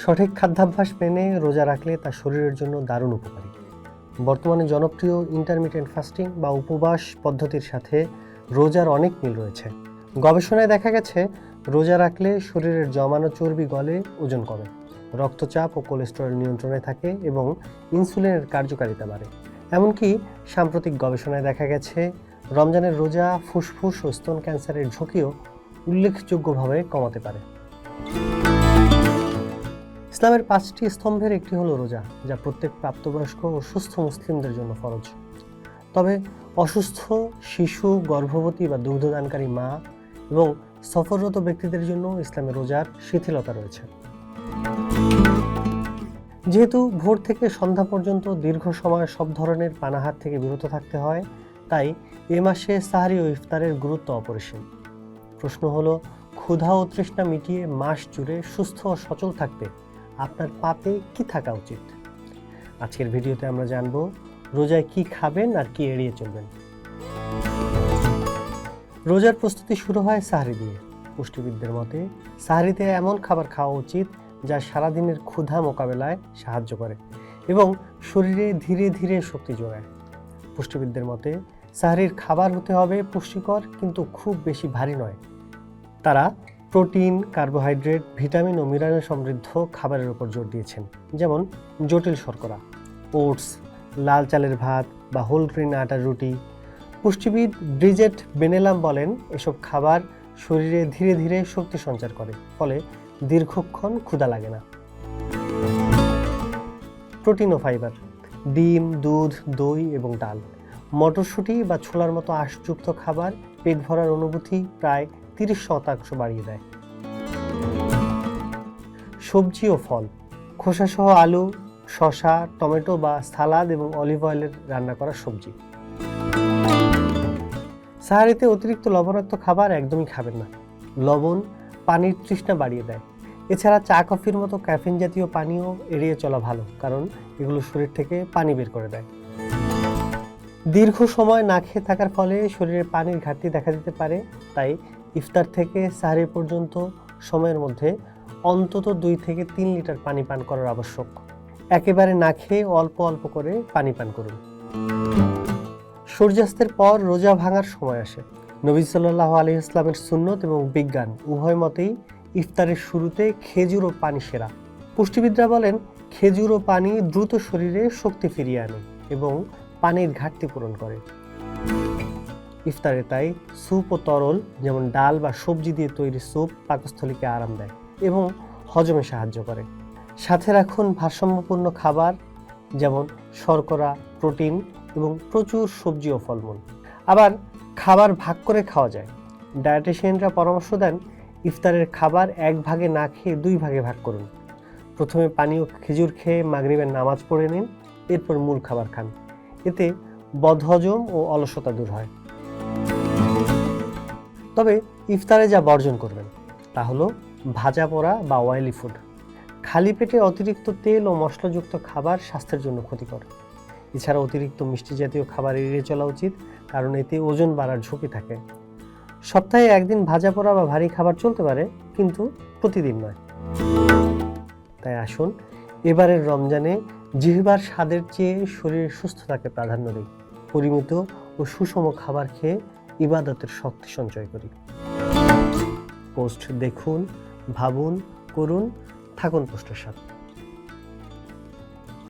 সঠিক খাদ্যাভ্যাস মেনে রোজা রাখলে তা শরীরের জন্য দারুণ উপকারী। বর্তমানে জনপ্রিয় ইন্টারমিটেন্ট ফাস্টিং বা উপবাস পদ্ধতির সাথে রোজার অনেক মিল রয়েছে। গবেষণায় দেখা গেছে রোজা রাখলে শরীরের জমানো চর্বি গলে ওজন কমে, রক্তচাপ ও কোলেস্টেরল নিয়ন্ত্রণে থাকে এবং ইনসুলিনের কার্যকারিতা বাড়ে। এমনকি সাম্প্রতিক গবেষণায় দেখা গেছে রমজানের রোজা ফুসফুস ও স্তন ক্যান্সারের ঝুঁকিও উল্লেখযোগ্যভাবে কমাতে পারে। ইসলামের 5টি স্তম্ভের একটি হলো রোজা, যা প্রত্যেক প্রাপ্তবয়স্ক ও সুস্থ মুসলিমদের জন্য ফরজ। তবে অসুস্থ শিশু, গর্ভবতী বা দুগ্ধদানকারী মা এবং সফররত ব্যক্তিদের জন্য ইসলামে রোজার শিথিলতা রয়েছে। যেহেতু ভোর থেকে সন্ধ্যা পর্যন্ত দীর্ঘ সময় সব ধরনের পানাহার থেকে বিরত থাকতে হয়, তাই এ মাসে সাহরি ও ইফতারের গুরুত্ব অপরিসীম। প্রশ্ন হলো, ক্ষুধা ও তৃষ্ণা মিটিয়ে মাস জুড়ে সুস্থ ও সচল থাকতে আপনার পাতে কি থাকা উচিত? আজকের ভিডিওতে আমরা জানব রোজায় কি খাবেন আর কি এড়িয়ে চলবেন। রোজার প্রস্তুতি শুরু হয় সাহরি দিয়ে। পুষ্টিবিদদের মতে সাহরিতে এমন খাবার খাওয়া উচিত যা সারাদিনের ক্ষুধা মোকাবেলায় সাহায্য করে এবং শরীরে ধীরে ধীরে শক্তি যোগায়। পুষ্টিবিদদের মতে সাহরির খাবার হতে হবে পুষ্টিকর কিন্তু খুব বেশি ভারী নয়। তারা প্রোটিন, কার্বোহাইড্রেট, ভিটামিন ও মিনারেল সমৃদ্ধ খাবারের উপর জোর দিয়েছেন, যেমন জটিল শর্করা, ওটস, লাল চালের ভাত বা হোল গ্রেন আটার রুটি। পুষ্টিবিদ ব্রিজেট বেনেলাম বলেন, এসব খাবার শরীরে ধীরে ধীরে শক্তি সঞ্চার করে, ফলে দীর্ঘক্ষণ ক্ষুধা লাগে না। প্রোটিন ও ফাইবার: ডিম, দুধ, দই এবং ডাল, মটরশুঁটি বা ছোলার মতো আঁশযুক্ত খাবার পেট ভরার অনুভূতি প্রায় 30% বাড়িয়ে দেয়। সবজি ও ফল: খোসাসহ আলু, শসা, টমেটো বা সালাদ এবং অলিভ অয়েলের রান্না করা সবজি। সাহারিতে অতিরিক্ত লবণাক্ত খাবার একদমই খাবেন না। লবণ পানির তৃষ্ণা বাড়িয়ে দেয়। এছাড়া চা, কফির মতো ক্যাফিন জাতীয় পানীয় এড়িয়ে চলা ভালো, কারণ এগুলো শরীর থেকে পানি বের করে দেয়। দীর্ঘ সময় না খেয়ে থাকার ফলে শরীরে পানির ঘাটতি দেখা দিতে পারে, তাই ইফতার থেকে সাহরি পর্যন্ত সময়ের মধ্যে অন্তত 2 থেকে 3 লিটার পানি পান করার আবশ্যক। একেবারে না খেয়ে অল্প অল্প করে পানি পান করুন। সূর্যাস্তের পর রোজা ভাঙার সময় আসে। নবী সাল্লাল্লাহু আলাইহি ওয়াসাল্লামের সুন্নত এবং বিজ্ঞান উভয় মতেই ইফতারের শুরুতে খেজুর ও পানি সেরা। পুষ্টিবিদরা বলেন, খেজুর ও পানি দ্রুত শরীরে শক্তি ফিরিয়ে আনে এবং পানির ঘাটতি পূরণ করে। ইফতারে তাই স্যুপ ও তরল, যেমন ডাল বা সবজি দিয়ে তৈরি স্যুপ, পাকস্থলীকে আরাম দেয় এবং হজমে সাহায্য করে। সাথে রাখুন ভারসাম্যপূর্ণ খাবার, যেমন শর্করা, প্রোটিন এবং প্রচুর সবজি ও ফলমূল। আবার খাবার ভাগ করে খাওয়া যায়। ডায়েটিশিয়ানরা পরামর্শ দেন, ইফতারের খাবার 1 ভাগে না খেয়ে 2 ভাগে ভাগ করুন। প্রথমে পানি ও খেজুর খেয়ে মাগরিবের নামাজ পড়ে নিন, এরপর মূল খাবার খান। এতে বদহজম ও অলসতা দূর হয়। তবে ইফতারে যা বর্জন করবেন তা হলো ভাজা পোড়া বা অয়েলি ফুড। খালি পেটে অতিরিক্ত তেল ও মশলাযুক্ত খাবার স্বাস্থ্যের জন্য ক্ষতিকর। এছাড়া অতিরিক্ত মিষ্টি জাতীয় খাবার এড়িয়ে চলা উচিত, কারণ এতে ওজন বাড়ার ঝুঁকি থাকে। সপ্তাহে 1 দিন ভাজা পোড়া বা ভারী খাবার চলতে পারে, কিন্তু প্রতিদিন নয়। তাই আসুন এবারের রমজানে জিহ্বার স্বাদের চেয়ে শরীরের সুস্থতাকে প্রাধান্য দিই। পরিমিত ও সুষম খাবার খেয়ে ইবাদতের শক্তি সঞ্চয় করি। পোস্ট দেখুন, ভাবুন, করুন, থাকুন পোস্টের সাথে।